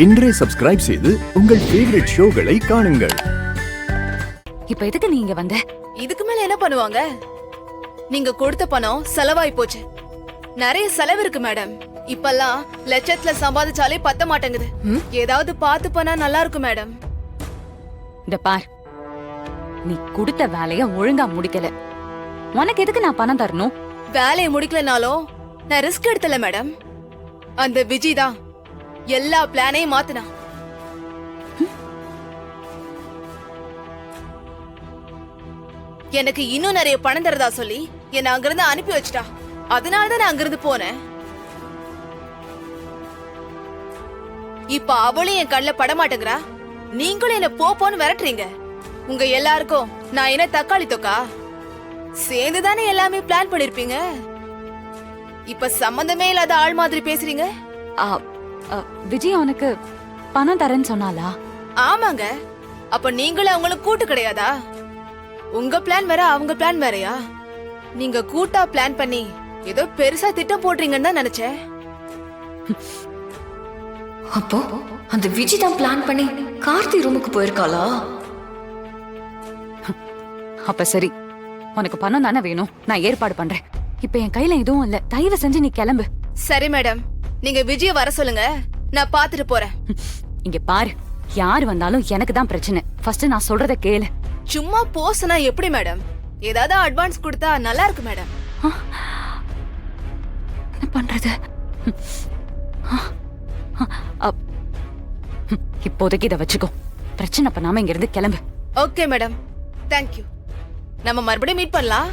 இன்றே சப்ஸ்கிரைப் செய்து உங்கள் ஃபேவரட் ஷோகளை காணுங்கள். இப்ப எதுக்கு நீ இங்க வந்த? இதுக்கு மேல என்ன பண்ணுவாங்க? நீங்க கொடுத்த பணம் செலவாய் போச்சு. நிறைய செலவு இருக்கு மேடம். இப்பெல்லாம் லட்சத்துல சம்பாதிச்சாலே பத்த மாட்டேங்குது. ஏதாவது பார்த்து பண்ணா நல்லா இருக்கும் மேடம். இந்த பார், நீ கொடுத்த வேலைய ஒழுங்கா முடிக்கல. உனக்கு எதுக்கு நான் பணம் தரணும்? வேலையை முடிக்கலனாலும் நான் ரிஸ்க் எடுத்தல மேடம். அந்த விஜய் தான் எல்லா பிளானையும் மாத்தினா. எனக்கு இன்னும் நிறைய பணம் தரதா சொல்லி என்ன அங்கிருந்து அனுப்பி வச்சிட்டா. அதனாலதான் நான் அங்கிருந்து போனேன். இப்ப அவளும் என் கண்ணுல பட மாட்டேங்கிறா. நீங்களும் என்ன போன்னு விரட்டுறீங்க. உங்க எல்லாருக்கும் நான் என்ன தக்காளி தொக்கா? சேர்ந்துதானே எல்லாமே பிளான் பண்ணிருப்பீங்க. இப்ப சம்பந்தமே இல்லாத ஆள் மாதிரி பேசுறீங்க. விஜய் உனக்கு பணம் தரேன்னு சொன்னாலா? ஆமாங்க. அப்ப நீங்களும் அவங்களும் கூட்டு கிடையாதா? உங்க பிளான் வேற, அவங்க பிளான் வேறயா? நீங்க கூட்டா பிளான் பண்ணி ஏதோ பெருசா திட்டம் போடுறீங்கன்னு தான் நினைச்சேன். அப்போ அந்த விஜய் தான் பிளான் பண்ணி கார்த்தி ரூமுக்கு போயிருக்காளா? அப்ப சரி, உனக்கு பணம் தானே வேணும், நான் ஏற்பாடு பண்றேன். இப்ப என் கையில எதுவும் இல்ல, தயவு செஞ்சு நீ கிளம்பு. சரி மேடம், நீங்க விஜய வர சொல்லுங்க, நான் பாத்துட்டு போறேன். இங்க பாரு, யார் வந்தாலும் எனக்கு தான் பிரச்சனை. ஃபர்ஸ்ட் நான் சொல்றத கேளு. சும்மா போஸ்னா எப்படி மேடம்? ஏதாவது அட்வான்ஸ் கொடுத்தா நல்லா இருக்கு மேடம். என்ன பண்றது? இப்போதைக்கு இதை வச்சுக்கோ. பிரச்சனை பண்ணாம இங்க இருந்து கிளம்பு. Okay madam, thank you. நம்ம மறுபடியும் மீட் பண்ணலாம்.